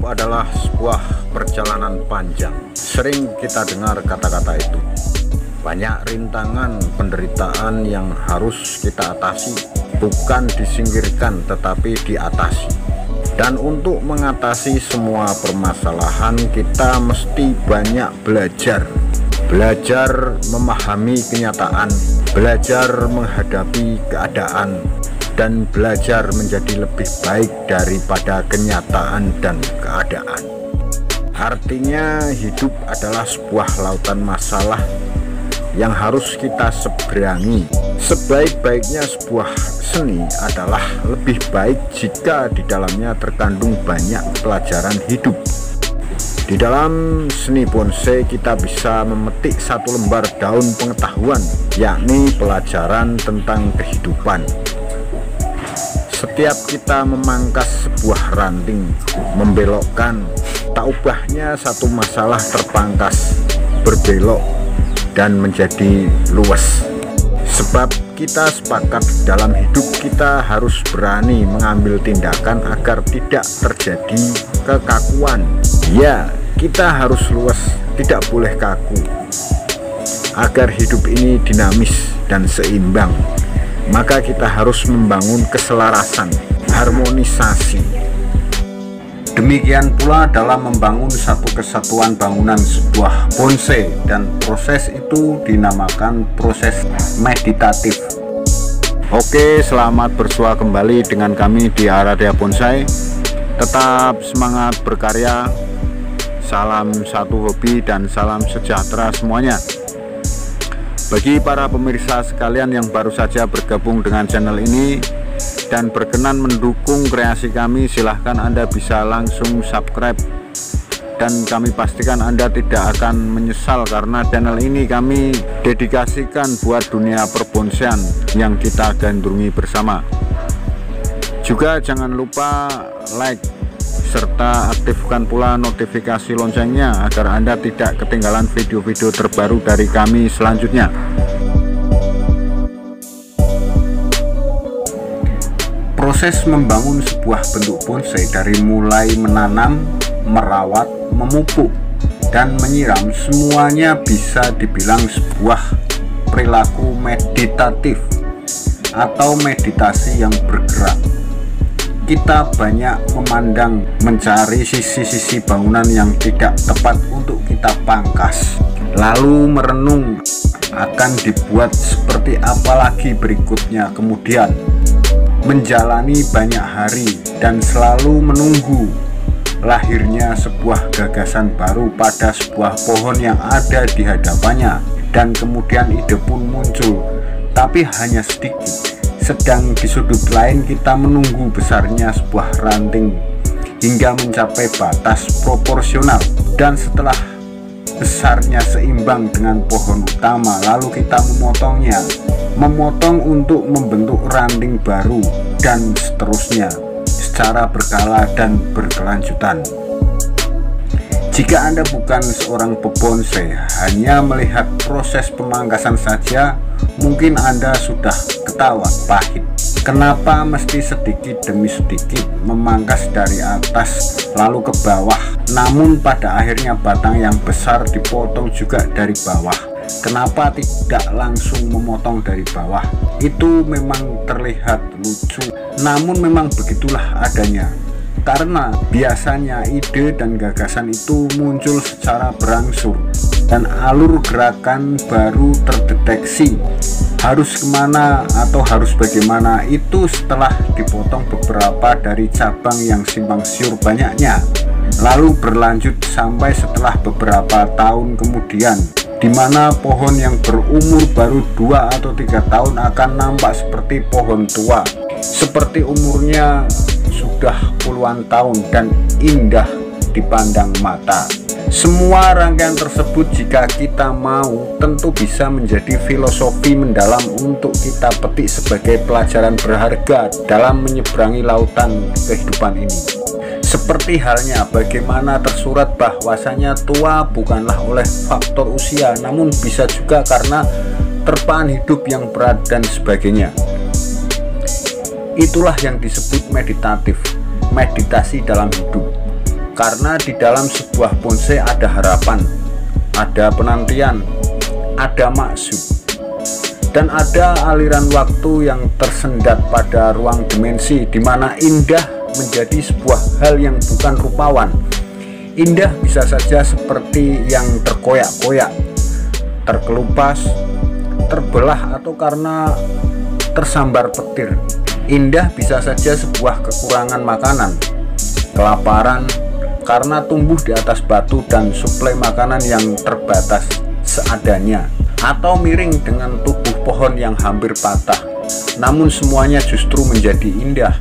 adalah sebuah perjalanan panjang. Sering kita dengar kata-kata itu. Banyak rintangan, penderitaan yang harus kita atasi, bukan disingkirkan tetapi diatasi. Dan untuk mengatasi semua permasalahan, kita mesti banyak belajar. Belajar memahami kenyataan, belajar menghadapi keadaan, dan belajar menjadi lebih baik daripada kenyataan dan keadaan. Artinya hidup adalah sebuah lautan masalah yang harus kita seberangi. Sebaik-baiknya sebuah seni adalah lebih baik jika di dalamnya terkandung banyak pelajaran hidup. Di dalam seni bonsai kita bisa memetik satu lembar daun pengetahuan, yakni pelajaran tentang kehidupan. Setiap kita memangkas sebuah ranting, membelokkan, tak ubahnya satu masalah terpangkas, berbelok, dan menjadi luas. Sebab kita sepakat dalam hidup kita harus berani mengambil tindakan agar tidak terjadi kekakuan. Ya, kita harus luas, tidak boleh kaku. Agar hidup ini dinamis dan seimbang, maka kita harus membangun keselarasan, harmonisasi. Demikian pula dalam membangun satu kesatuan bangunan sebuah bonsai, dan proses itu dinamakan proses meditatif. Oke, selamat bersua kembali dengan kami di Aradia Bonsai. Tetap semangat berkarya. Salam satu hobi dan salam sejahtera semuanya. Bagi para pemirsa sekalian yang baru saja bergabung dengan channel ini dan berkenan mendukung kreasi kami, silahkan Anda bisa langsung subscribe, dan kami pastikan Anda tidak akan menyesal karena channel ini kami dedikasikan buat dunia perbonsaian yang kita gandrungi bersama. Juga jangan lupa like serta aktifkan pula notifikasi loncengnya agar Anda tidak ketinggalan video-video terbaru dari kami selanjutnya. Proses membangun sebuah bentuk bonsai dari mulai menanam, merawat, memupuk, dan menyiram, semuanya bisa dibilang sebuah perilaku meditatif atau meditasi yang bergerak. Kita banyak memandang, mencari sisi-sisi bangunan yang tidak tepat untuk kita pangkas, lalu merenung akan dibuat seperti apa lagi berikutnya, kemudian menjalani banyak hari dan selalu menunggu lahirnya sebuah gagasan baru pada sebuah pohon yang ada di hadapannya, dan kemudian ide pun muncul, tapi hanya sedikit. Sedang di sudut lain kita menunggu besarnya sebuah ranting hingga mencapai batas proporsional, dan setelah besarnya seimbang dengan pohon utama, lalu kita memotong untuk membentuk ranting baru, dan seterusnya secara berkala dan berkelanjutan. Jika Anda bukan seorang pebonsai, hanya melihat proses pemangkasan saja, mungkin Anda sudah ketawa pahit. Kenapa mesti sedikit demi sedikit memangkas dari atas lalu ke bawah, namun pada akhirnya batang yang besar dipotong juga dari bawah? Kenapa tidak langsung memotong dari bawah? Itu memang terlihat lucu, namun memang begitulah adanya. Karena biasanya ide dan gagasan itu muncul secara berangsur, dan alur gerakan baru terdeteksi. Harus kemana atau harus bagaimana itu setelah dipotong beberapa dari cabang yang simpang siur banyaknya, lalu berlanjut sampai setelah beberapa tahun kemudian, di mana pohon yang berumur baru 2 atau 3 tahun akan nampak seperti pohon tua, seperti umurnya sudah puluhan tahun dan indah dipandang mata. Semua rangkaian tersebut, jika kita mau, tentu bisa menjadi filosofi mendalam untuk kita petik sebagai pelajaran berharga dalam menyeberangi lautan kehidupan ini. Seperti halnya bagaimana tersurat bahwasanya tua bukanlah oleh faktor usia, namun bisa juga karena terpaan hidup yang berat dan sebagainya. Itulah yang disebut meditatif, meditasi dalam hidup. Karena di dalam sebuah bonsai ada harapan, ada penantian, ada maksud, dan ada aliran waktu yang tersendat pada ruang dimensi di mana indah menjadi sebuah hal yang bukan rupawan. Indah bisa saja seperti yang terkoyak-koyak, terkelupas, terbelah, atau karena tersambar petir. Indah bisa saja sebuah kekurangan makanan, kelaparan karena tumbuh di atas batu dan suplai makanan yang terbatas seadanya, atau miring dengan tubuh pohon yang hampir patah. Namun semuanya justru menjadi indah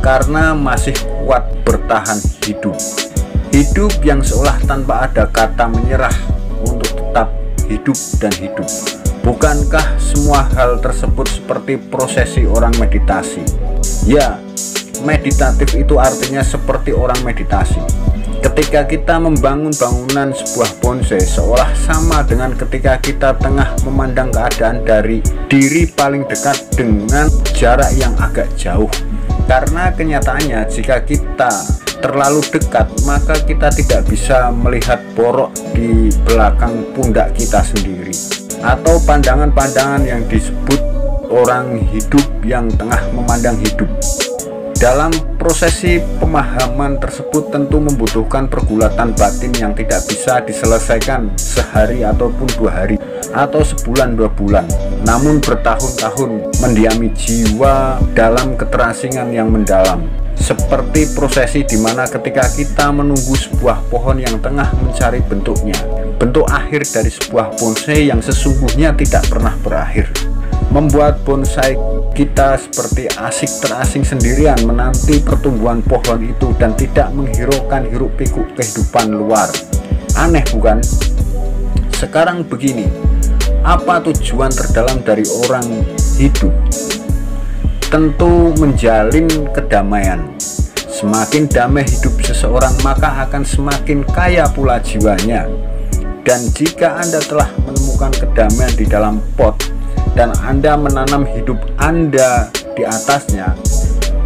karena masih kuat bertahan hidup. Hidup yang seolah tanpa ada kata menyerah untuk tetap hidup dan hidup. Bukankah semua hal tersebut seperti prosesi orang meditasi? Ya, meditatif itu artinya seperti orang meditasi. Ketika kita membangun bangunan sebuah bonsai, seolah sama dengan ketika kita tengah memandang keadaan dari diri paling dekat dengan jarak yang agak jauh. Karena kenyataannya jika kita terlalu dekat, maka kita tidak bisa melihat borok di belakang pundak kita sendiri, atau pandangan-pandangan yang disebut orang hidup yang tengah memandang hidup. Dalam prosesi pemahaman tersebut tentu membutuhkan pergulatan batin yang tidak bisa diselesaikan sehari ataupun 2 hari, atau sebulan 2 bulan, namun bertahun-tahun mendiami jiwa dalam keterasingan yang mendalam. Seperti prosesi di mana ketika kita menunggu sebuah pohon yang tengah mencari bentuknya, bentuk akhir dari sebuah bonsai yang sesungguhnya tidak pernah berakhir. Membuat bonsai kita seperti asik terasing sendirian menanti pertumbuhan pohon itu dan tidak menghiraukan hiruk pikuk kehidupan luar. Aneh bukan? Sekarang begini, apa tujuan terdalam dari orang hidup? Tentu menjalin kedamaian. Semakin damai hidup seseorang, maka akan semakin kaya pula jiwanya. Dan jika Anda telah menemukan kedamaian di dalam pot dan Anda menanam hidup Anda di atasnya,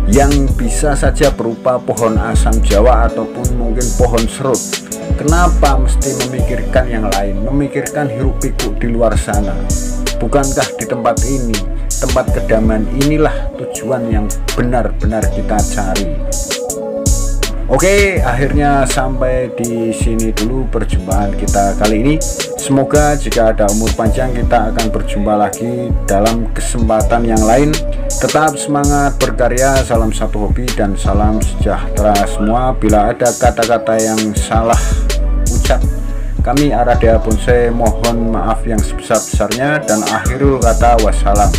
yang bisa saja berupa pohon asam Jawa ataupun mungkin pohon serut, kenapa mesti memikirkan yang lain, memikirkan hiruk pikuk di luar sana? Bukankah di tempat ini, tempat kedamaian inilah tujuan yang benar-benar kita cari? Oke, akhirnya sampai di sini dulu perjumpaan kita kali ini. Semoga jika ada umur panjang kita akan berjumpa lagi dalam kesempatan yang lain. Tetap semangat berkarya, salam satu hobi dan salam sejahtera semua. Bila ada kata-kata yang salah ucap, kami Aradea Bonsai mohon maaf yang sebesar-besarnya, dan akhirul kata wassalam.